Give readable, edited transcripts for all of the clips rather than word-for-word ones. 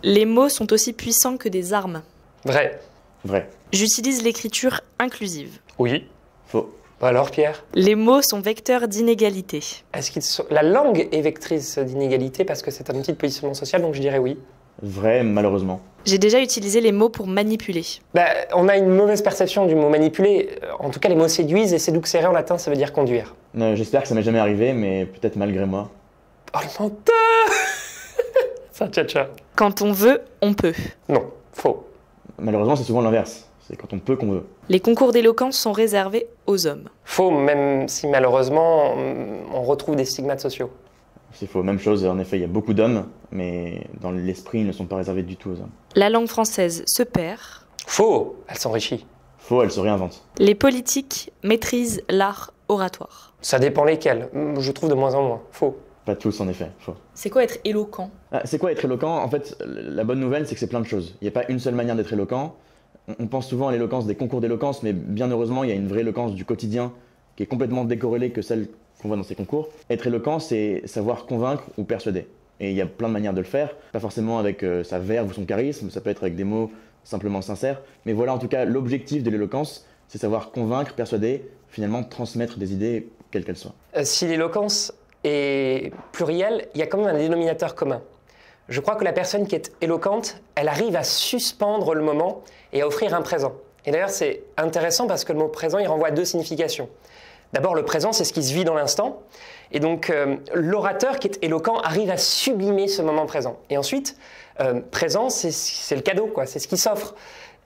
Les mots sont aussi puissants que des armes. Vrai. Vrai. J'utilise l'écriture inclusive. Oui. Faux. Alors Pierre, Les mots sont vecteurs d'inégalité. la langue est vectrice d'inégalité parce que c'est un outil de positionnement social, donc je dirais oui. Vrai, malheureusement. J'ai déjà utilisé les mots pour manipuler. On a une mauvaise perception du mot manipuler. En tout cas, les mots séduisent et séduxere en latin, ça veut dire conduire. J'espère que ça m'est jamais arrivé, mais peut-être malgré moi. Oh le menteur. Ça tcha-tcha. Quand on veut, on peut. Non, faux. Malheureusement, c'est souvent l'inverse. C'est quand on peut qu'on veut. Les concours d'éloquence sont réservés aux hommes. Faux, même si malheureusement, on retrouve des stigmates sociaux. C'est faux. Même chose, en effet, il y a beaucoup d'hommes, mais dans l'esprit, ils ne sont pas réservés du tout aux hommes. La langue française se perd. Faux, elle s'enrichit. Faux, elle se réinvente. Les politiques maîtrisent l'art oratoire. Ça dépend lesquels. Je trouve de moins en moins. Faux. Pas tous, en effet. Faux. C'est quoi être éloquent? C'est quoi être éloquent? En fait, la bonne nouvelle, c'est que c'est plein de choses. Il n'y a pas une seule manière d'être éloquent. On pense souvent à l'éloquence des concours d'éloquence, mais bien heureusement, il y a une vraie éloquence du quotidien qui est complètement décorrélée que celle qu'on voit dans ces concours. Être éloquent, c'est savoir convaincre ou persuader. Et il y a plein de manières de le faire, pas forcément avec sa verve ou son charisme, ça peut être avec des mots simplement sincères. Mais voilà, en tout cas, l'objectif de l'éloquence, c'est savoir convaincre, persuader, finalement transmettre des idées, quelles qu'elles soient. Si l'éloquence est plurielle, il y a quand même un dénominateur commun. Je crois que la personne qui est éloquente, elle arrive à suspendre le moment et à offrir un présent. Et d'ailleurs, c'est intéressant parce que le mot présent, il renvoie à deux significations. D'abord, le présent, c'est ce qui se vit dans l'instant. Et donc, l'orateur qui est éloquent arrive à sublimer ce moment présent. Et ensuite, présent, c'est le cadeau, quoi, c'est ce qui s'offre.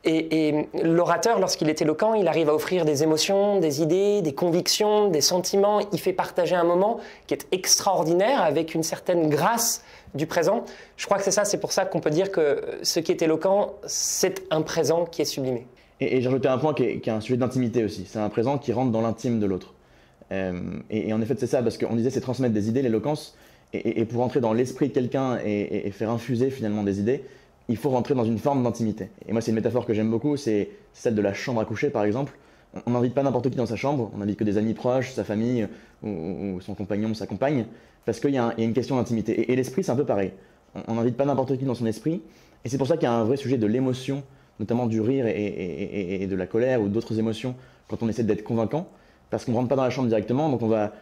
Et l'orateur, lorsqu'il est éloquent, il arrive à offrir des émotions, des idées, des convictions, des sentiments. Il fait partager un moment qui est extraordinaire avec une certaine grâce du présent. Je crois que c'est ça, c'est pour ça qu'on peut dire que ce qui est éloquent, c'est un présent qui est sublimé. Et j'ai rajouté un point qui est un sujet d'intimité aussi. C'est un présent qui rentre dans l'intime de l'autre. Et en effet, c'est ça, parce qu'on disait c'est transmettre des idées, l'éloquence. Et pour entrer dans l'esprit de quelqu'un et faire infuser finalement des idées, il faut rentrer dans une forme d'intimité. Et moi, c'est une métaphore que j'aime beaucoup, c'est celle de la chambre à coucher, par exemple. On n'invite pas n'importe qui dans sa chambre, on n'invite que des amis proches, sa famille, ou son compagnon, sa compagne, parce qu'il y a une question d'intimité. Et l'esprit, c'est un peu pareil. On n'invite pas n'importe qui dans son esprit, et c'est pour ça qu'il y a un vrai sujet de l'émotion, notamment du rire et de la colère ou d'autres émotions, quand on essaie d'être convaincant, parce qu'on ne rentre pas dans la chambre directement, donc on va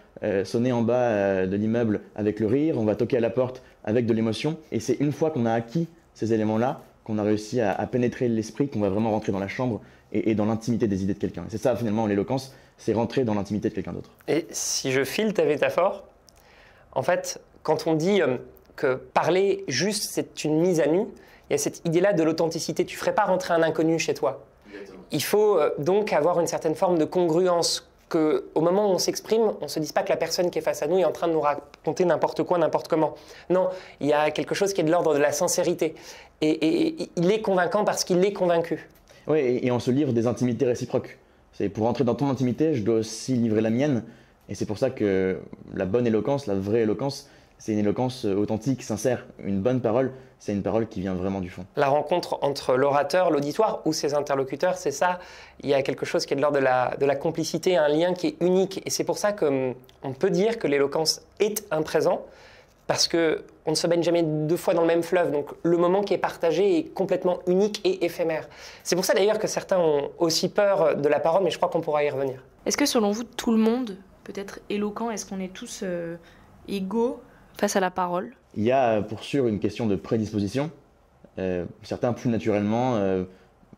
sonner en bas de l'immeuble avec le rire, on va toquer à la porte avec de l'émotion, et c'est une fois qu'on a acquis ces éléments-là, qu'on a réussi à pénétrer l'esprit, qu'on va vraiment rentrer dans la chambre et dans l'intimité des idées de quelqu'un. C'est ça finalement l'éloquence, c'est rentrer dans l'intimité de quelqu'un d'autre. Et si je file ta métaphore, en fait, quand on dit que parler juste, c'est une mise à nu, il y a cette idée-là de l'authenticité. Tu ne ferais pas rentrer un inconnu chez toi. Exactement. Il faut donc avoir une certaine forme de congruence, qu'au moment où on s'exprime, on ne se dise pas que la personne qui est face à nous est en train de nous raconter n'importe quoi, n'importe comment. Non, il y a quelque chose qui est de l'ordre de la sincérité. Et il est convaincant parce qu'il est convaincu. Oui, et on se livre des intimités réciproques. C'est pour entrer dans ton intimité, je dois aussi livrer la mienne. Et c'est pour ça que la bonne éloquence, la vraie éloquence, c'est une éloquence authentique, sincère. Une bonne parole, c'est une parole qui vient vraiment du fond. La rencontre entre l'orateur, l'auditoire ou ses interlocuteurs, c'est ça. Il y a quelque chose qui est de l'ordre de la complicité, un lien qui est unique. Et c'est pour ça qu'on peut dire que l'éloquence est un présent, parce qu'on ne se baigne jamais deux fois dans le même fleuve. Donc le moment qui est partagé est complètement unique et éphémère. C'est pour ça d'ailleurs que certains ont aussi peur de la parole, mais je crois qu'on pourra y revenir. Est-ce que selon vous, tout le monde peut être éloquent? Est-ce qu'on est tous égaux face à la parole? Il y a pour sûr une question de prédisposition. Certains plus naturellement,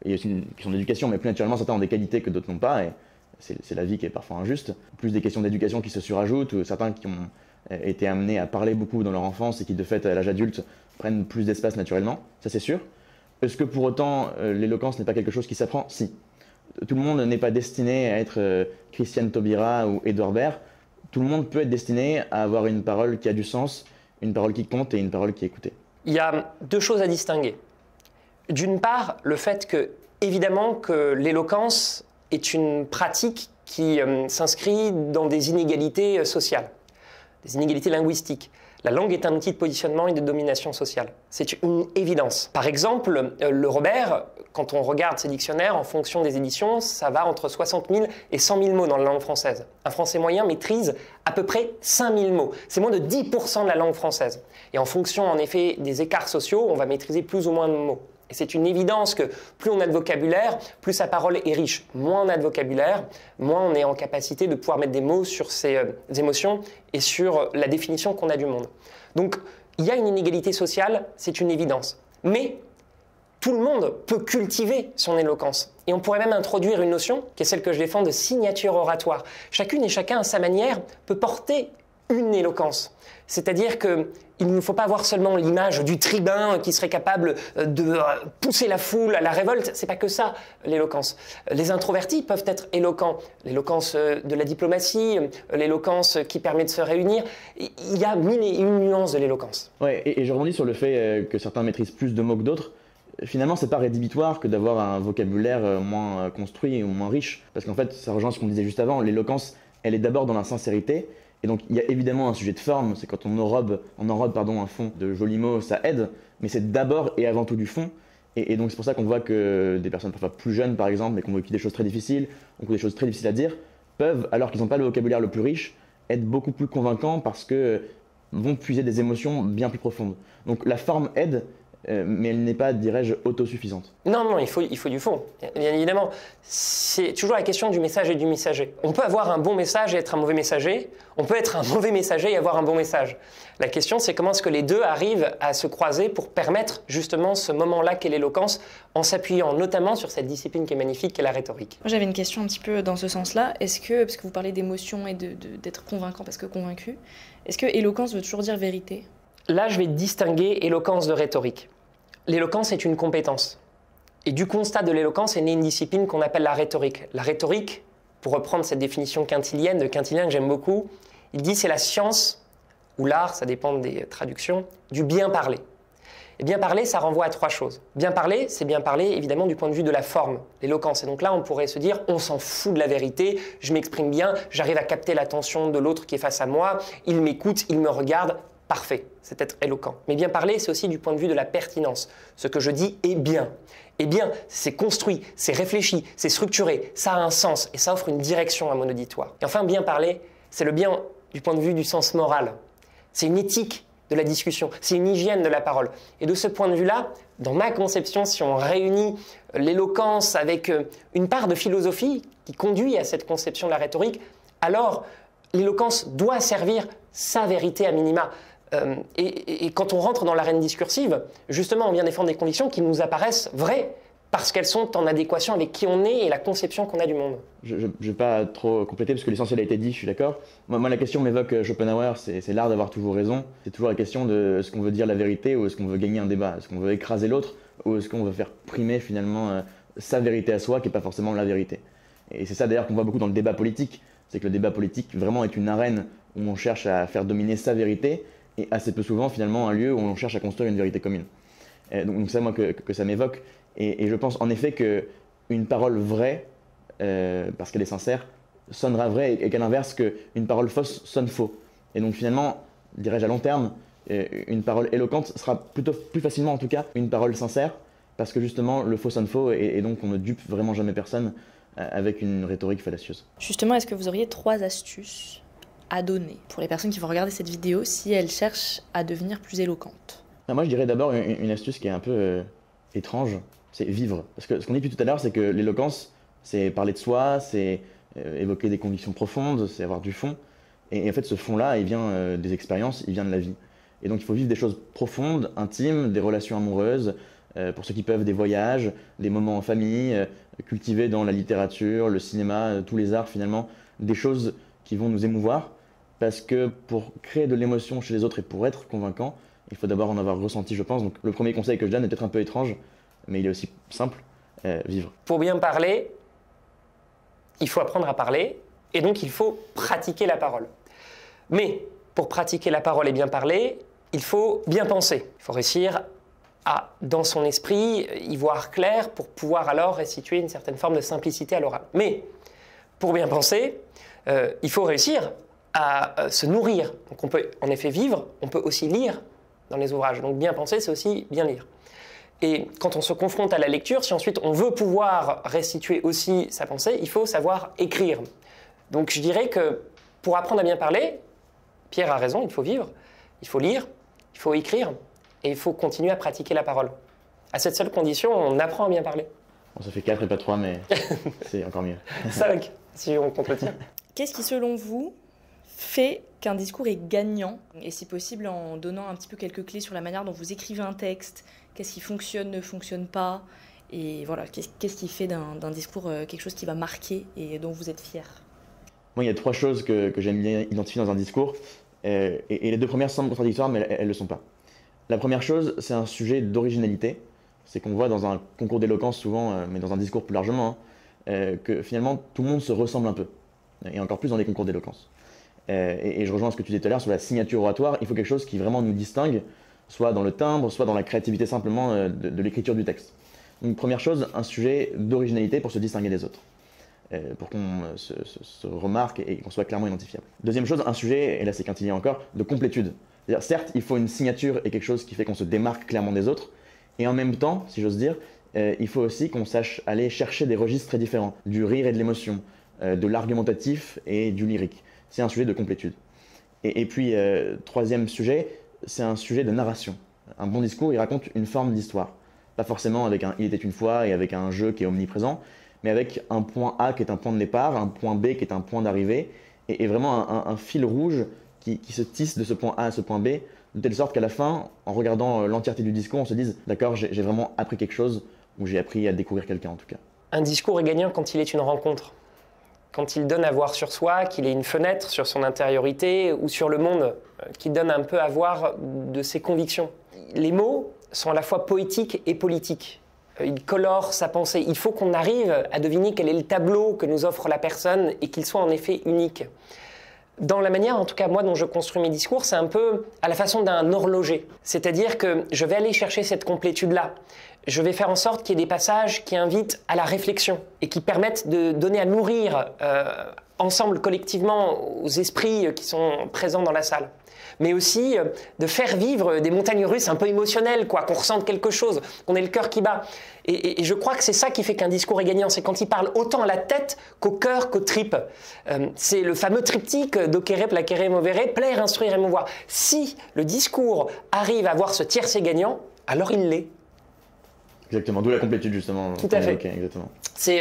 il y a aussi une question d'éducation, mais plus naturellement certains ont des qualités que d'autres n'ont pas, et c'est la vie qui est parfois injuste. Plus des questions d'éducation qui se surajoutent, ou certains qui ont été amenés à parler beaucoup dans leur enfance et qui de fait à l'âge adulte prennent plus d'espace naturellement, ça c'est sûr. Est-ce que pour autant l'éloquence n'est pas quelque chose qui s'apprend? Si. Tout le monde n'est pas destiné à être Christiane Taubira ou Edouard Baird. Tout le monde peut être destiné à avoir une parole qui a du sens, une parole qui compte et une parole qui est écoutée. Il y a deux choses à distinguer. D'une part, le fait que, évidemment, que l'éloquence est une pratique qui s'inscrit dans des inégalités sociales, des inégalités linguistiques. La langue est un outil de positionnement et de domination sociale. C'est une évidence. Par exemple, le Robert, quand on regarde ses dictionnaires, en fonction des éditions, ça va entre 60 000 et 100 000 mots dans la langue française. Un Français moyen maîtrise à peu près 5 000 mots. C'est moins de 10% de la langue française. Et en fonction, en effet, des écarts sociaux, on va maîtriser plus ou moins de mots. Et c'est une évidence que plus on a de vocabulaire, plus sa parole est riche. Moins on a de vocabulaire, moins on est en capacité de pouvoir mettre des mots sur ses émotions et sur la définition qu'on a du monde. Donc, il y a une inégalité sociale, c'est une évidence. Mais tout le monde peut cultiver son éloquence. Et on pourrait même introduire une notion, qui est celle que je défends, de signature oratoire. Chacune et chacun, à sa manière, peut porter une éloquence. C'est-à-dire qu'il ne faut pas avoir seulement l'image du tribun qui serait capable de pousser la foule à la révolte. C'est pas que ça, l'éloquence. Les introvertis peuvent être éloquents. L'éloquence de la diplomatie, l'éloquence qui permet de se réunir. Il y a mille et une nuances de l'éloquence. Ouais, et je rebondis sur le fait que certains maîtrisent plus de mots que d'autres. Finalement, c'est pas rédhibitoire que d'avoir un vocabulaire moins construit ou moins riche. Parce qu'en fait, ça rejoint ce qu'on disait juste avant. L'éloquence, elle est d'abord dans la sincérité. Et donc, il y a évidemment un sujet de forme, c'est quand on enrobe un fond de jolis mots, ça aide, mais c'est d'abord et avant tout du fond. Et donc, c'est pour ça qu'on voit que des personnes parfois plus jeunes, par exemple, mais qui ont vécu des choses très difficiles, ou des choses très difficiles à dire, peuvent, alors qu'ils n'ont pas le vocabulaire le plus riche, être beaucoup plus convaincants parce que vont puiser des émotions bien plus profondes. Donc, la forme aide, mais elle n'est pas, dirais-je, autosuffisante. Non, il faut du fond. Bien évidemment, c'est toujours la question du message et du messager. On peut avoir un bon message et être un mauvais messager. On peut être un mauvais messager et avoir un bon message. La question, c'est comment est-ce que les deux arrivent à se croiser pour permettre justement ce moment-là qu'est l'éloquence, en s'appuyant notamment sur cette discipline qui est magnifique, qui est la rhétorique. Moi, j'avais une question un petit peu dans ce sens-là. Est-ce que, parce que vous parlez d'émotion et d'être convaincant parce que convaincu, est-ce que éloquence veut toujours dire vérité ? Là, je vais distinguer éloquence de rhétorique. L'éloquence est une compétence. Et du constat de l'éloquence est née une discipline qu'on appelle la rhétorique. La rhétorique, pour reprendre cette définition quintilienne, de Quintilien que j'aime beaucoup, il dit c'est la science, ou l'art, ça dépend des traductions, du bien parler. Et bien parler, ça renvoie à trois choses. Bien parler, c'est bien parler évidemment du point de vue de la forme, l'éloquence. Et donc là, on pourrait se dire, on s'en fout de la vérité, je m'exprime bien, j'arrive à capter l'attention de l'autre qui est face à moi, il m'écoute, il me regarde. Parfait, c'est être éloquent. Mais bien parler, c'est aussi du point de vue de la pertinence. Ce que je dis est bien. Et bien, c'est construit, c'est réfléchi, c'est structuré, ça a un sens et ça offre une direction à mon auditoire. Et enfin, bien parler, c'est le bien du point de vue du sens moral. C'est une éthique de la discussion, c'est une hygiène de la parole. Et de ce point de vue-là, dans ma conception, si on réunit l'éloquence avec une part de philosophie qui conduit à cette conception de la rhétorique, alors l'éloquence doit servir sa vérité à minima. Et quand on rentre dans l'arène discursive, justement, on vient défendre des convictions qui nous apparaissent vraies parce qu'elles sont en adéquation avec qui on est et la conception qu'on a du monde. Je ne vais pas trop compléter parce que l'essentiel a été dit, je suis d'accord. Moi, la question m'évoque Schopenhauer, c'est l'art d'avoir toujours raison. C'est toujours la question de est-ce qu'on veut dire la vérité ou est-ce qu'on veut gagner un débat? Est-ce qu'on veut écraser l'autre ou est-ce qu'on veut faire primer finalement sa vérité à soi qui n'est pas forcément la vérité? Et c'est ça d'ailleurs qu'on voit beaucoup dans le débat politique. C'est que le débat politique vraiment est une arène où on cherche à faire dominer sa vérité et assez peu souvent finalement un lieu où on cherche à construire une vérité commune. Donc c'est moi que ça m'évoque. Et je pense en effet qu'une parole vraie, parce qu'elle est sincère, sonnera vraie et qu'à l'inverse, qu'une parole fausse sonne faux. Et donc finalement, dirais-je à long terme, une parole éloquente sera plutôt plus facilement en tout cas une parole sincère, parce que justement le faux sonne faux et donc on ne dupe vraiment jamais personne avec une rhétorique fallacieuse. Justement, est-ce que vous auriez 3 astuces à donner pour les personnes qui vont regarder cette vidéo si elles cherchent à devenir plus éloquentes? Moi je dirais d'abord une astuce qui est un peu étrange, c'est vivre. Parce que ce qu'on dit depuis tout à l'heure, c'est que l'éloquence, c'est parler de soi, c'est évoquer des convictions profondes, c'est avoir du fond. Et en fait, ce fond-là, il vient des expériences, il vient de la vie. Et donc, il faut vivre des choses profondes, intimes, des relations amoureuses, pour ceux qui peuvent, des voyages, des moments en famille, cultiver dans la littérature, le cinéma, tous les arts finalement, des choses qui vont nous émouvoir. Parce que pour créer de l'émotion chez les autres et pour être convaincant, il faut d'abord en avoir ressenti, je pense. Donc, le premier conseil que je donne est peut-être un peu étrange, mais il est aussi simple, vivre. Pour bien parler, il faut apprendre à parler, et donc il faut pratiquer la parole. Mais pour pratiquer la parole et bien parler, il faut bien penser. Il faut réussir à, dans son esprit, y voir clair pour pouvoir alors restituer une certaine forme de simplicité à l'oral. Mais pour bien penser, il faut réussir à se nourrir. Donc on peut en effet vivre, on peut aussi lire dans les ouvrages. Donc bien penser, c'est aussi bien lire. Et quand on se confronte à la lecture, si ensuite on veut pouvoir restituer aussi sa pensée, il faut savoir écrire. Donc je dirais que pour apprendre à bien parler, Pierre a raison, il faut vivre, il faut lire, il faut écrire et il faut continuer à pratiquer la parole. À cette seule condition, on apprend à bien parler. Bon, ça fait 4 et pas 3, mais c'est encore mieux. 5, si on compte le tir. Qu'est-ce qui, selon vous, fait qu'un discours est gagnant? Et si possible, en donnant un petit peu quelques clés sur la manière dont vous écrivez un texte, qu'est-ce qui fonctionne, ne fonctionne pas, et voilà, qu'est-ce qui fait d'un discours quelque chose qui va marquer et dont vous êtes fier? Moi, il y a 3 choses que j'aime bien identifier dans un discours, et les 2 premières semblent contradictoires, mais elles ne le sont pas. La première chose, c'est un sujet d'originalité. C'est qu'on voit dans un concours d'éloquence souvent, mais dans un discours plus largement, que finalement tout le monde se ressemble un peu, et encore plus dans les concours d'éloquence. Et je rejoins ce que tu disais tout à l'heure sur la signature oratoire, il faut quelque chose qui vraiment nous distingue, soit dans le timbre, soit dans la créativité simplement de l'écriture du texte. Donc première chose, un sujet d'originalité pour se distinguer des autres, pour qu'on se remarque et qu'on soit clairement identifiable. Deuxième chose, un sujet, et là c'est Quintillier encore, de complétude. C'est-à-dire, certes, il faut une signature et quelque chose qui fait qu'on se démarque clairement des autres, et en même temps, si j'ose dire, il faut aussi qu'on sache aller chercher des registres très différents, du rire et de l'émotion, de l'argumentatif et du lyrique. C'est un sujet de complétude. Et puis, troisième sujet, c'est un sujet de narration. Un bon discours, il raconte une forme d'histoire. Pas forcément avec un « il était une fois » et avec un jeu qui est omniprésent, mais avec un point A qui est un point de départ, un point B qui est un point d'arrivée, et vraiment un fil rouge qui se tisse de ce point A à ce point B, de telle sorte qu'à la fin, en regardant l'entièreté du discours, on se dise « d'accord, j'ai vraiment appris quelque chose » ou « j'ai appris à découvrir quelqu'un en tout cas ». Un discours est gagnant quand il est une rencontre. Quand il donne à voir sur soi, qu'il est une fenêtre sur son intériorité ou sur le monde, qu'il donne un peu à voir de ses convictions. Les mots sont à la fois poétiques et politiques. Ils colorent sa pensée. Il faut qu'on arrive à deviner quel est le tableau que nous offre la personne et qu'il soit en effet unique. Dans la manière, en tout cas moi, dont je construis mes discours, c'est un peu à la façon d'un horloger. C'est-à-dire que je vais aller chercher cette complétude-là. Je vais faire en sorte qu'il y ait des passages qui invitent à la réflexion et qui permettent de donner à nourrir ensemble, collectivement, aux esprits qui sont présents dans la salle. Mais aussi de faire vivre des montagnes russes un peu émotionnelles, quoi, qu'on ressente quelque chose, qu'on ait le cœur qui bat. Et je crois que c'est ça qui fait qu'un discours est gagnant, c'est quand il parle autant à la tête qu'au cœur, qu'aux tripes. C'est le fameux triptyque docere, placere, movere, plaire, instruire, émouvoir. Si le discours arrive à avoir ce tiercé gagnant, alors il l'est. Exactement, d'où la complétude justement. Tout à fait. Okay, exactement. C'est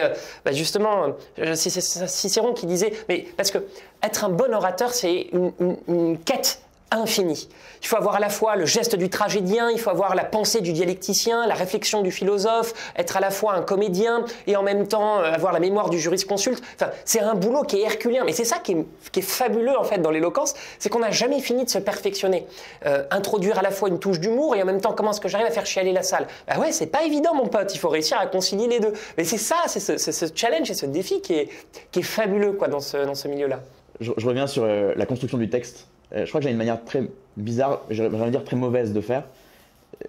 justement, c'est Cicéron qui disait, mais parce que être un bon orateur, c'est une quête infinie. Il faut avoir à la fois le geste du tragédien, il faut avoir la pensée du dialecticien, la réflexion du philosophe, être à la fois un comédien et en même temps avoir la mémoire du jurisconsulte. Enfin, c'est un boulot qui est herculien, mais c'est ça qui est fabuleux en fait dans l'éloquence, c'est qu'on n'a jamais fini de se perfectionner. Introduire à la fois une touche d'humour et en même temps comment est-ce que j'arrive à faire chialer la salle. Bah ouais, c'est pas évident mon pote, il faut réussir à concilier les deux. Mais c'est ça, c'est ce challenge et ce défi qui est fabuleux quoi, dans ce milieu-là. Je reviens sur la construction du texte. Je crois que j'ai une manière très bizarre, j'allais dire très mauvaise de faire,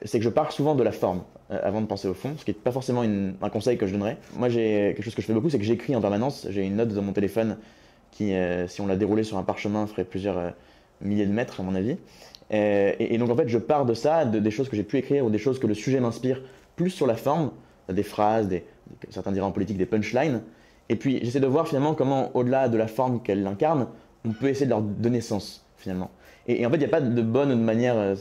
c'est que je pars souvent de la forme avant de penser au fond, ce qui n'est pas forcément un conseil que je donnerais. Moi, j'ai quelque chose que je fais beaucoup, c'est que j'écris en permanence. J'ai une note dans mon téléphone qui, si on la déroulait sur un parchemin, ferait plusieurs milliers de mètres à mon avis. Et donc en fait, je pars de ça, des choses que j'ai pu écrire ou des choses que le sujet m'inspire, plus sur la forme, des phrases, certains diraient en politique des punchlines. Et puis j'essaie de voir finalement comment, au-delà de la forme qu'elle incarne, on peut essayer de leur donner sens. Finalement. Et en fait, il n'y a pas de bonne ou de manière,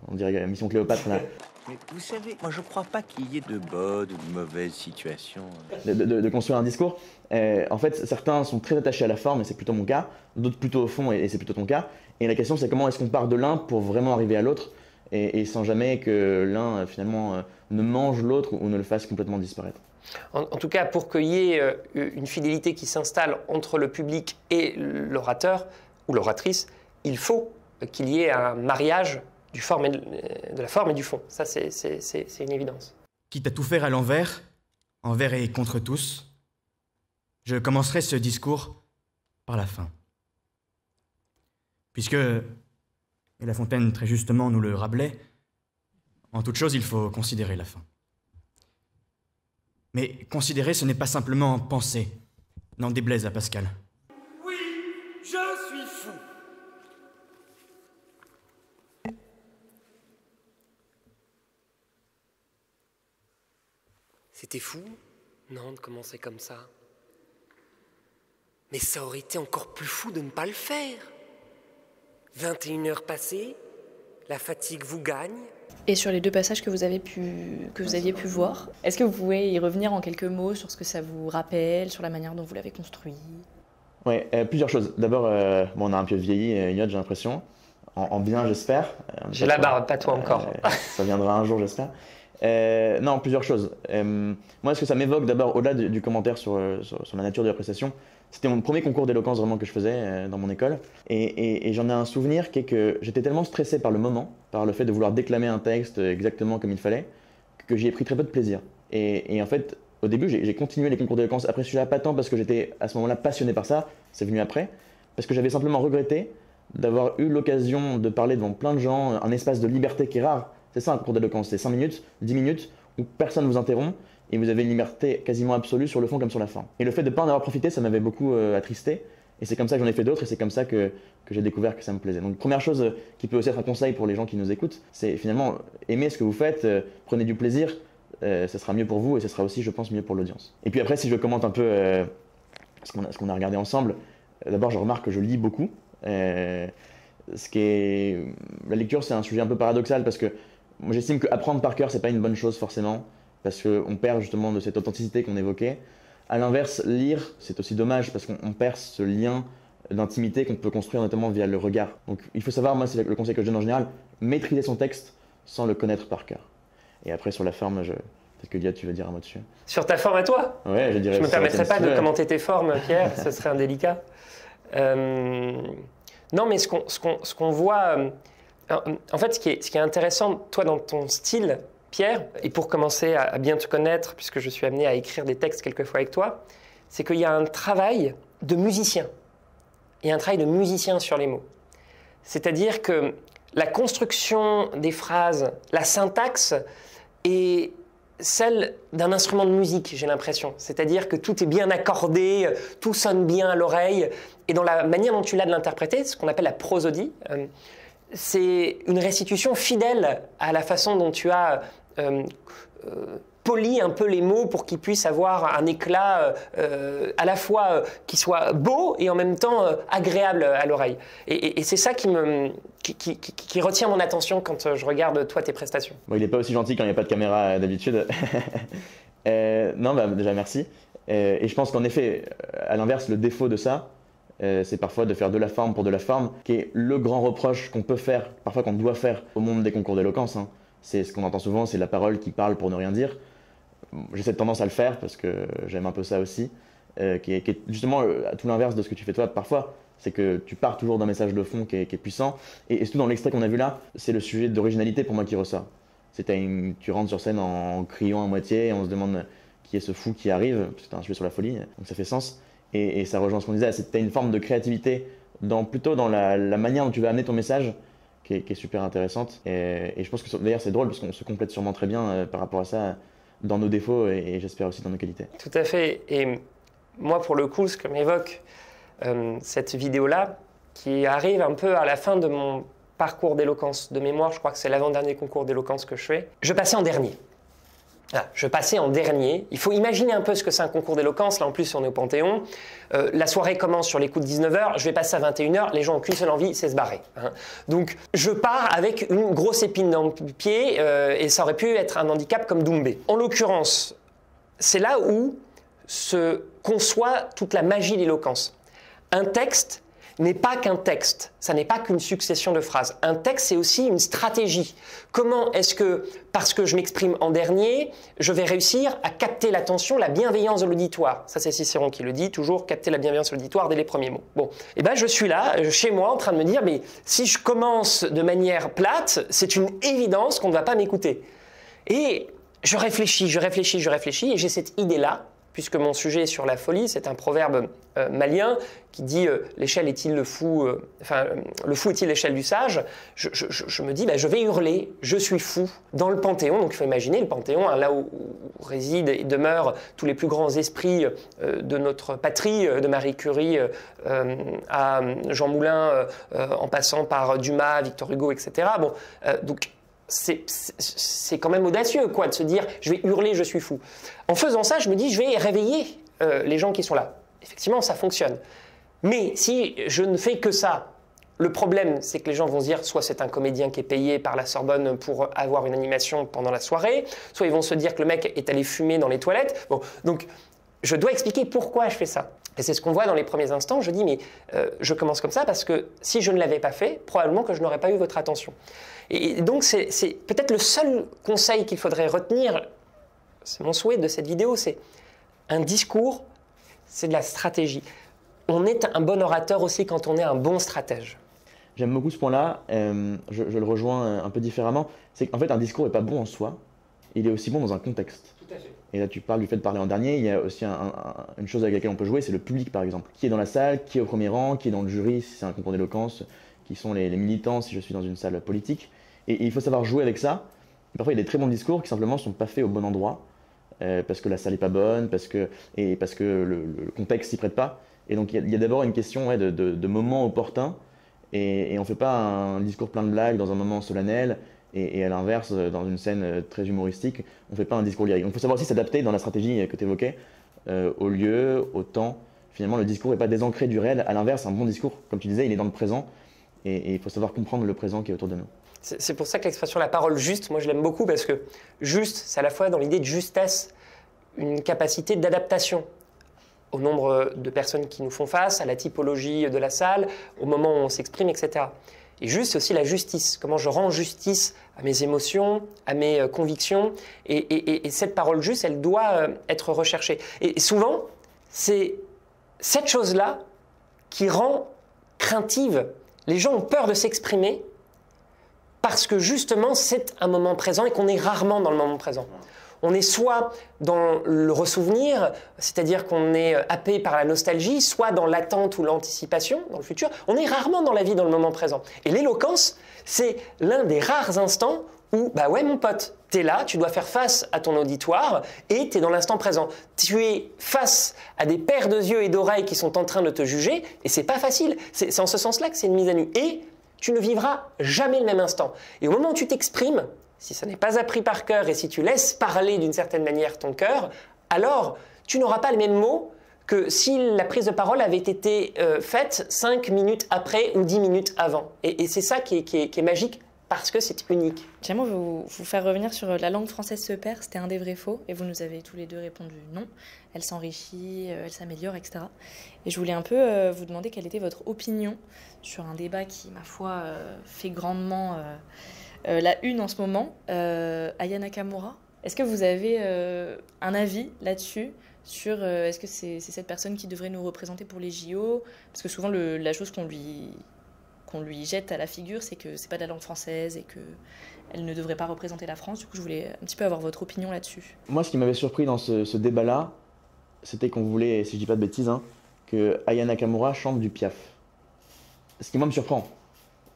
on dirait Mission Cléopâtre. Là. Mais vous savez, moi je crois pas qu'il y ait de bonnes ou de mauvaises situations. De construire un discours. En fait, certains sont très attachés à la forme, et c'est plutôt mon cas, d'autres plutôt au fond, et c'est plutôt ton cas. Et la question, c'est comment est-ce qu'on part de l'un pour vraiment arriver à l'autre, et sans jamais que l'un, finalement, ne mange l'autre ou ne le fasse complètement disparaître. En tout cas, pour qu'il y ait une fidélité qui s'installe entre le public et l'orateur ou l'oratrice, il faut qu'il y ait un mariage de la forme et du fond. Ça, c'est une évidence. Quitte à tout faire à l'envers, envers et contre tous, je commencerai ce discours par la fin. Puisque, et La Fontaine très justement nous le rappelait, en toute chose il faut considérer la fin. Mais considérer, ce n'est pas simplement penser, n'en déplaise à Pascal. Oui, je suis fou. C'était fou, non, de commencer comme ça. Mais ça aurait été encore plus fou de ne pas le faire. 21 heures passées, la fatigue vous gagne. Et sur les 2 passages que vous aviez pu voir, est-ce que vous pouvez y revenir en quelques mots sur ce que ça vous rappelle, sur la manière dont vous l'avez construit? Ouais, plusieurs choses. D'abord, bon, on a un peu vieilli, Elliot, j'ai l'impression. En bien, j'espère. J'ai la barbe, pas toi encore. Ça viendra un jour, j'espère. Non, plusieurs choses. Moi, ce que ça m'évoque, d'abord, au-delà du commentaire sur la nature de la prestation, c'était mon premier concours d'éloquence vraiment que je faisais dans mon école. Et j'en ai un souvenir qui est que j'étais tellement stressé par le moment, par le fait de vouloir déclamer un texte exactement comme il fallait, que j'y ai pris très peu de plaisir. Et en fait, au début, j'ai continué les concours d'éloquence après celui-là, pas tant parce que j'étais à ce moment-là passionné par ça, c'est venu après, parce que j'avais simplement regretté d'avoir eu l'occasion de parler devant plein de gens, un espace de liberté qui est rare. C'est ça un concours d'éloquence, c'est 5 minutes, 10 minutes, où personne ne vous interrompt, et vous avez une liberté quasiment absolue sur le fond comme sur la forme. Et le fait de ne pas en avoir profité, ça m'avait beaucoup attristé, et c'est comme ça que j'en ai fait d'autres, et c'est comme ça que j'ai découvert que ça me plaisait. Donc première chose qui peut aussi être un conseil pour les gens qui nous écoutent, c'est finalement aimer ce que vous faites, prenez du plaisir, ça sera mieux pour vous, et ce sera aussi, je pense, mieux pour l'audience. Et puis après, si je commente un peu ce qu'on a regardé ensemble, d'abord je remarque que je lis beaucoup. La lecture, c'est un sujet un peu paradoxal parce que moi, j'estime qu'apprendre par cœur, c'est pas une bonne chose forcément, parce qu'on perd justement de cette authenticité qu'on évoquait. À l'inverse, lire, c'est aussi dommage parce qu'on perd ce lien d'intimité qu'on peut construire notamment via le regard. Donc il faut savoir, moi c'est le conseil que je donne en général, maîtriser son texte sans le connaître par cœur. Et après sur la forme, peut-être que Lia, tu veux dire un mot dessus. Sur ta forme à toi? Ouais, je dirais. Je ne me permettrai pas de commenter tes formes, Pierre, ce serait indélicat. Non, mais ce qu'on voit... en fait, ce qui est intéressant, toi, dans ton style, Pierre, et pour commencer à bien te connaître, puisque je suis amené à écrire des textes quelquefois avec toi, c'est qu'il y a un travail de musicien. Il y a un travail de musicien sur les mots. C'est-à-dire que la construction des phrases, la syntaxe est celle d'un instrument de musique, j'ai l'impression. C'est-à-dire que tout est bien accordé, tout sonne bien à l'oreille. Et dans la manière dont tu l'as de l'interpréter, ce qu'on appelle la prosodie, c'est une restitution fidèle à la façon dont tu as poli un peu les mots pour qu'ils puissent avoir un éclat à la fois qui soit beau et en même temps agréable à l'oreille. Et c'est ça qui retient mon attention quand je regarde toi tes prestations. Bon, il n'est pas aussi gentil quand il n'y a pas de caméra d'habitude. Non, bah, déjà merci. Et je pense qu'en effet, à l'inverse, le défaut de ça, c'est parfois de faire de la forme pour de la forme, qui est le grand reproche qu'on peut faire, parfois qu'on doit faire au monde des concours d'éloquence. Hein. C'est ce qu'on entend souvent, c'est la parole qui parle pour ne rien dire. J'ai cette tendance à le faire parce que j'aime un peu ça aussi, qui est justement à tout l'inverse de ce que tu fais toi parfois. C'est que tu pars toujours d'un message de fond qui est puissant. Et surtout dans l'extrait qu'on a vu là, c'est le sujet d'originalité pour moi qui ressort. Tu rentres sur scène en criant à moitié et on se demande qui est ce fou qui arrive, parce que c'est un sujet sur la folie, donc ça fait sens. Et ça rejoint ce qu'on disait, c'est que tu as une forme de créativité plutôt dans la manière dont tu vas amener ton message qui est super intéressante. Et je pense que d'ailleurs c'est drôle parce qu'on se complète sûrement très bien par rapport à ça dans nos défauts et j'espère aussi dans nos qualités. Tout à fait. Et moi, pour le coup, ce que m'évoque cette vidéo-là, qui arrive un peu à la fin de mon parcours d'éloquence de mémoire, je crois que c'est l'avant-dernier concours d'éloquence que je fais, je passais en dernier. Ah, je passais en dernier. Il faut imaginer un peu ce que c'est un concours d'éloquence. Là, en plus, on est au Panthéon. La soirée commence sur les coups de 19h. Je vais passer à 21h. Les gens n'ont qu'une seule envie, c'est se barrer. Hein. Donc, je pars avec une grosse épine dans le pied et ça aurait pu être un handicap comme Doumbé. En l'occurrence, c'est là où se conçoit toute la magie de l'éloquence. Un texte n'est pas qu'un texte, ça n'est pas qu'une succession de phrases. Un texte, c'est aussi une stratégie. Comment est-ce que, parce que je m'exprime en dernier, je vais réussir à capter l'attention, la bienveillance de l'auditoire? Ça, c'est Cicéron qui le dit, toujours capter la bienveillance de l'auditoire dès les premiers mots. Bon, et ben je suis là, chez moi, en train de me dire, mais si je commence de manière plate, c'est une évidence qu'on ne va pas m'écouter. Et je réfléchis, et j'ai cette idée-là, puisque mon sujet est sur la folie, c'est un proverbe malien qui dit l'échelle est-il le fou, le fou est-il l'échelle du sage. Je me dis, je vais hurler, je suis fou, dans le Panthéon. Donc il faut imaginer le Panthéon, hein, là où résident et demeurent tous les plus grands esprits de notre patrie, de Marie Curie à Jean Moulin, en passant par Dumas, Victor Hugo, etc. Bon, donc c'est quand même audacieux, quoi, de se dire « je vais hurler, je suis fou ». En faisant ça, je me dis « je vais réveiller les gens qui sont là ». Effectivement, ça fonctionne. Mais si je ne fais que ça, le problème, c'est que les gens vont se dire soit c'est un comédien qui est payé par la Sorbonne pour avoir une animation pendant la soirée, soit ils vont se dire que le mec est allé fumer dans les toilettes. Bon, donc, je dois expliquer pourquoi je fais ça. Et c'est ce qu'on voit dans les premiers instants. Je dis, mais je commence comme ça parce que si je ne l'avais pas fait, probablement que je n'aurais pas eu votre attention. Et donc, c'est peut-être le seul conseil qu'il faudrait retenir, c'est mon souhait de cette vidéo, c'est un discours, c'est de la stratégie. On est un bon orateur aussi quand on est un bon stratège. J'aime beaucoup ce point-là, je le rejoins un peu différemment. C'est qu'en fait, un discours n'est pas bon en soi, il est aussi bon dans un contexte. Tout à fait. Et là, tu parles du fait de parler en dernier, il y a aussi une chose avec laquelle on peut jouer, c'est le public par exemple. Qui est dans la salle, qui est au premier rang, qui est dans le jury si c'est un concours d'éloquence, qui sont les militants si je suis dans une salle politique. Et il faut savoir jouer avec ça. Et parfois, il y a des très bons discours qui simplement ne sont pas faits au bon endroit, parce que la salle n'est pas bonne, parce que le contexte s'y prête pas. Et donc, il y a d'abord une question de moment opportun. Et on ne fait pas un discours plein de blagues dans un moment solennel et à l'inverse, dans une scène très humoristique, on ne fait pas un discours lyrique. Donc il faut savoir aussi s'adapter dans la stratégie que tu évoquais, au lieu, au temps. Finalement, le discours n'est pas désancré du réel. À l'inverse, un bon discours, comme tu disais, il est dans le présent et il faut savoir comprendre le présent qui est autour de nous. C'est pour ça que l'expression « la parole juste », moi je l'aime beaucoup parce que juste, c'est à la fois dans l'idée de justesse, une capacité d'adaptation au nombre de personnes qui nous font face, à la typologie de la salle, au moment où on s'exprime, etc. Et juste, c'est aussi la justice. Comment je rends justice à mes émotions, à mes convictions. Et cette parole juste, elle doit être recherchée. Et souvent, c'est cette chose-là qui rend craintive. Les gens ont peur de s'exprimer parce que justement, c'est un moment présent et qu'on est rarement dans le moment présent. On est soit dans le ressouvenir, c'est-à-dire qu'on est happé par la nostalgie, soit dans l'attente ou l'anticipation, dans le futur. On est rarement dans la vie, dans le moment présent. Et l'éloquence, c'est l'un des rares instants où, bah ouais mon pote, t'es là, tu dois faire face à ton auditoire et t'es dans l'instant présent. Tu es face à des paires de yeux et d'oreilles qui sont en train de te juger et c'est pas facile. C'est en ce sens-là que c'est une mise à nu. Et tu ne vivras jamais le même instant. Et au moment où tu t'exprimes, si ça n'est pas appris par cœur et si tu laisses parler d'une certaine manière ton cœur, alors tu n'auras pas le même mot que si la prise de parole avait été faite 5 minutes après ou 10 minutes avant. Et c'est ça qui est magique parce que c'est unique. J'aimerais vous faire revenir sur la langue française se perd, c'était un des vrais faux, et vous nous avez tous les deux répondu non. Elle s'enrichit, elle s'améliore, etc. Et je voulais un peu vous demander quelle était votre opinion sur un débat qui, ma foi, fait grandement la une en ce moment, Aya Nakamura. Est-ce que vous avez un avis là-dessus sur est-ce que c'est cette personne qui devrait nous représenter pour les JO? Parce que souvent, la chose qu'on lui jette à la figure, c'est que c'est pas de la langue française et qu'elle ne devrait pas représenter la France. Du coup, je voulais un petit peu avoir votre opinion là-dessus. Moi, ce qui m'avait surpris dans ce débat-là, c'était qu'on voulait, si je dis pas de bêtises, que Aya Nakamura chante du Piaf. Ce qui, moi, me surprend,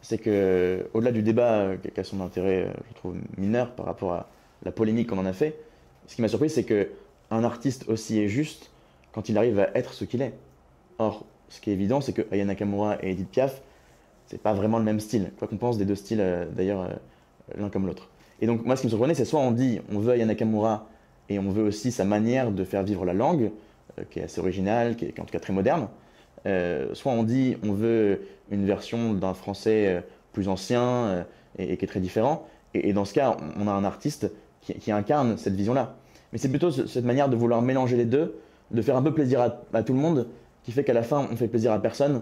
c'est que, au-delà du débat qui a son intérêt, je trouve, mineur par rapport à la polémique qu'on en a fait, ce qui m'a surpris, c'est qu'un artiste aussi est juste quand il arrive à être ce qu'il est. Or, ce qui est évident, c'est que Aya Nakamura et Edith Piaf, c'est pas vraiment le même style, quoi qu'on pense des deux styles, d'ailleurs, l'un comme l'autre. Et donc, moi, ce qui me surprenait, c'est soit on dit on veut Aya Nakamura et on veut aussi sa manière de faire vivre la langue, qui est assez originale, qui est en tout cas très moderne, soit on dit on veut une version d'un français plus ancien et qui est très différent, et dans ce cas, on a un artiste qui incarne cette vision-là. Mais c'est plutôt cette manière de vouloir mélanger les deux, de faire un peu plaisir à tout le monde, qui fait qu'à la fin, on fait plaisir à personne,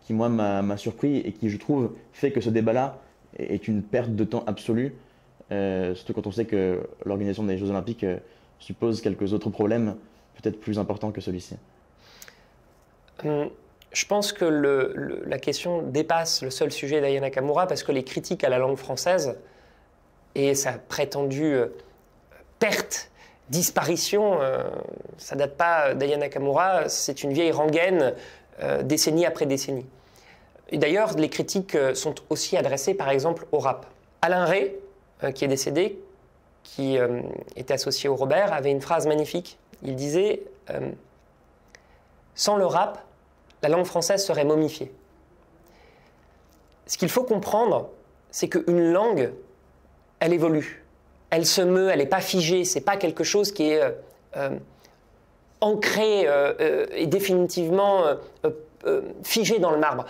qui moi m'a surpris et qui, je trouve, fait que ce débat-là est une perte de temps absolue, surtout quand on sait que l'organisation des Jeux Olympiques suppose quelques autres problèmes, peut-être plus importants que celui-ci. Je pense que la question dépasse le seul sujet d'Aya Nakamura parce que les critiques à la langue française et sa prétendue perte, disparition, ça date pas d'Aya Nakamura, c'est une vieille rengaine décennie après décennie. Et d'ailleurs, les critiques sont aussi adressées par exemple au rap. Alain Ray, qui est décédé, qui était associé au Robert, avait une phrase magnifique. Il disait « Sans le rap, la langue française serait momifiée. » Ce qu'il faut comprendre, c'est qu'une langue, elle évolue. Elle se meut, elle n'est pas figée, c'est pas quelque chose qui est ancré et définitivement figé dans le marbre.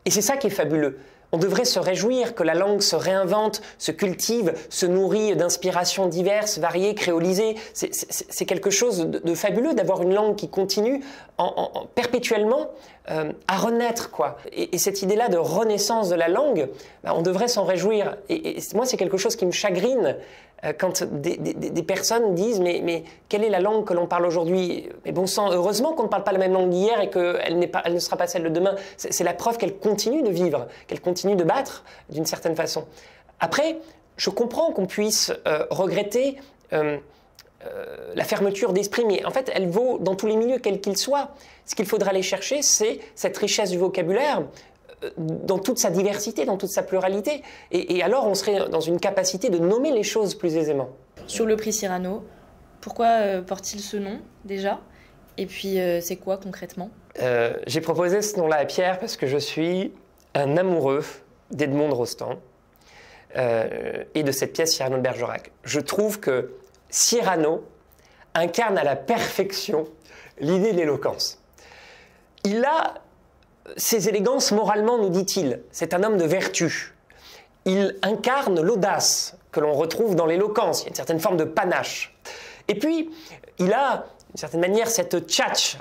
Et c'est ça qui est fabuleux. On devrait se réjouir que la langue se réinvente, se cultive, se nourrit d'inspirations diverses, variées, créolisées. C'est quelque chose de fabuleux d'avoir une langue qui continue perpétuellement à renaître, quoi. Et cette idée-là de renaissance de la langue, on devrait s'en réjouir. Et moi, c'est quelque chose qui me chagrine quand des personnes disent mais quelle est la langue que l'on parle aujourd'hui? Mais bon sang, heureusement qu'on ne parle pas la même langue d'hier et qu'elle ne sera pas celle de demain. C'est la preuve qu'elle continue de vivre, qu'elle continue de battre d'une certaine façon. Après, je comprends qu'on puisse regretter la fermeture d'esprit, mais en fait, elle vaut dans tous les milieux, quels qu'ils soient. Ce qu'il faudra aller chercher, c'est cette richesse du vocabulaire, dans toute sa diversité, dans toute sa pluralité. Et alors, on serait dans une capacité de nommer les choses plus aisément. Sur le prix Cyrano, pourquoi porte-t-il ce nom, déjà? Et puis, c'est quoi, concrètement? J'ai proposé ce nom-là à Pierre parce que je suis un amoureux d'Edmond de Rostand et de cette pièce Cyrano de Bergerac. Je trouve que Cyrano incarne à la perfection l'idée de l'éloquence. Il a ses élégances moralement, nous dit-il. C'est un homme de vertu. Il incarne l'audace que l'on retrouve dans l'éloquence. Il y a une certaine forme de panache. Et puis, il a, d'une certaine manière, cette tchatch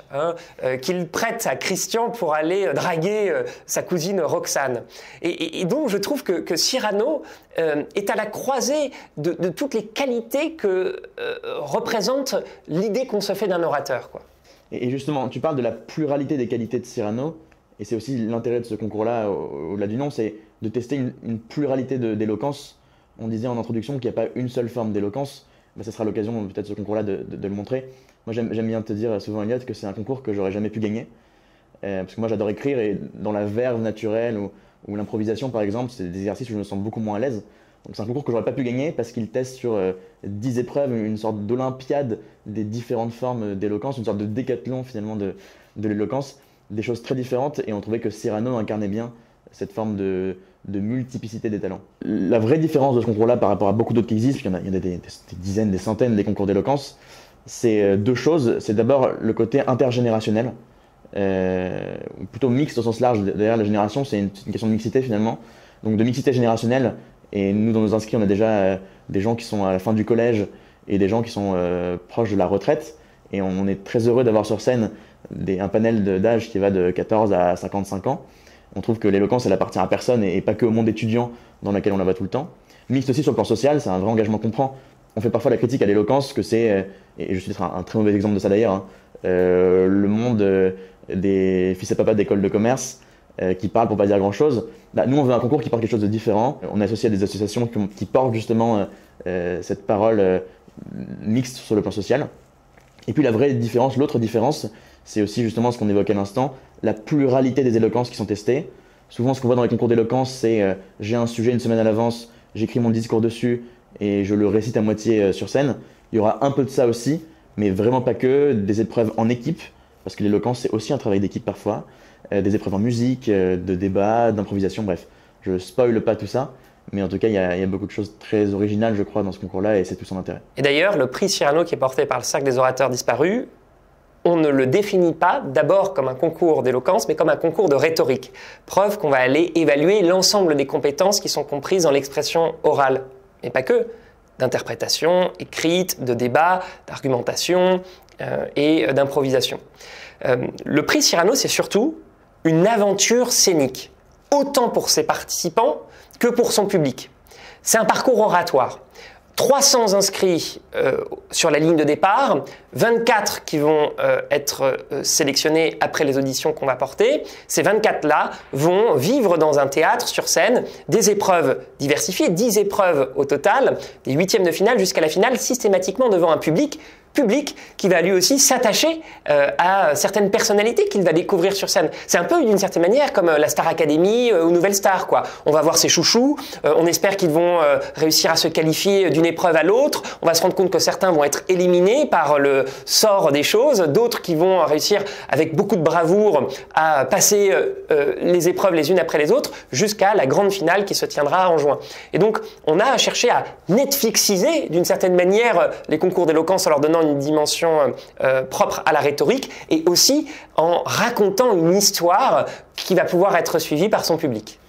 qu'il prête à Christian pour aller draguer sa cousine Roxane. Et donc, je trouve que Cyrano est à la croisée de toutes les qualités que représente l'idée qu'on se fait d'un orateur, quoi. Et justement, tu parles de la pluralité des qualités de Cyrano. Et c'est aussi l'intérêt de ce concours-là, au-delà du nom, c'est de tester une pluralité d'éloquence. On disait en introduction qu'il n'y a pas une seule forme d'éloquence. Ça sera l'occasion, peut-être, ce concours-là, de le montrer. Moi, j'aime bien te dire souvent, Elliot, que c'est un concours que j'aurais jamais pu gagner. Parce que moi, j'adore écrire, et dans la verve naturelle ou l'improvisation, par exemple, c'est des exercices où je me sens beaucoup moins à l'aise. Donc c'est un concours que j'aurais pas pu gagner parce qu'il teste sur 10 épreuves, une sorte d'olympiade des différentes formes d'éloquence, une sorte de décathlon, finalement, de l'éloquence. Des choses très différentes, et on trouvait que Cyrano incarnait bien cette forme de multiplicité des talents. La vraie différence de ce concours-là par rapport à beaucoup d'autres qui existent, il y en a des dizaines, des centaines, des concours d'éloquence, c'est deux choses. C'est d'abord le côté intergénérationnel, plutôt mixte au sens large. D'ailleurs, la génération, c'est une question de mixité finalement, donc de mixité générationnelle. Et nous, dans nos inscrits, on a déjà des gens qui sont à la fin du collège et des gens qui sont proches de la retraite, et on est très heureux d'avoir sur scène un panel d'âge qui va de 14 à 55 ans. On trouve que l'éloquence, elle appartient à personne et pas que au monde étudiant dans lequel on la voit tout le temps. Mixte aussi sur le plan social, c'est un vrai engagement qu'on prend. On fait parfois la critique à l'éloquence, que c'est, et je suis un très mauvais exemple de ça d'ailleurs, le monde des fils et papas d'école de commerce qui parlent pour pas dire grand chose. Nous, on veut un concours qui porte quelque chose de différent. On est associé à des associations qui portent justement cette parole mixte sur le plan social. Et puis la vraie différence, l'autre différence, c'est aussi justement ce qu'on évoquait à l'instant, la pluralité des éloquences qui sont testées. Souvent, ce qu'on voit dans les concours d'éloquence, c'est j'ai un sujet une semaine à l'avance, j'écris mon discours dessus et je le récite à moitié sur scène. Il y aura un peu de ça aussi, mais vraiment pas que, des épreuves en équipe, parce que l'éloquence, c'est aussi un travail d'équipe parfois, des épreuves en musique, de débat, d'improvisation, bref. Je spoile pas tout ça, mais en tout cas, il y a beaucoup de choses très originales, je crois, dans ce concours-là, et c'est tout son intérêt. Et d'ailleurs, le prix Cyrano qui est porté par le Cercle des orateurs disparus, on ne le définit pas d'abord comme un concours d'éloquence, mais comme un concours de rhétorique. Preuve qu'on va aller évaluer l'ensemble des compétences qui sont comprises dans l'expression orale, mais pas que, d'interprétation, écrite, de débat, d'argumentation et d'improvisation. Le prix Cyrano, c'est surtout une aventure scénique, autant pour ses participants que pour son public. C'est un parcours oratoire. 300 inscrits sur la ligne de départ, 24 qui vont être sélectionnés après les auditions qu'on va porter. Ces 24-là vont vivre dans un théâtre sur scène des épreuves diversifiées, 10 épreuves au total, des huitièmes de finale jusqu'à la finale, systématiquement devant un public qui va lui aussi s'attacher à certaines personnalités qu'il va découvrir sur scène. C'est un peu d'une certaine manière comme la Star Academy ou Nouvelle Star, quoi. On va voir ses chouchous, on espère qu'ils vont réussir à se qualifier d'une épreuve à l'autre, on va se rendre compte que certains vont être éliminés par le sort des choses, d'autres qui vont réussir avec beaucoup de bravoure à passer les épreuves les unes après les autres jusqu'à la grande finale qui se tiendra en juin. Et donc, on a cherché à Netflixiser d'une certaine manière les concours d'éloquence en leur donnant une dimension propre à la rhétorique et aussi en racontant une histoire qui va pouvoir être suivie par son public.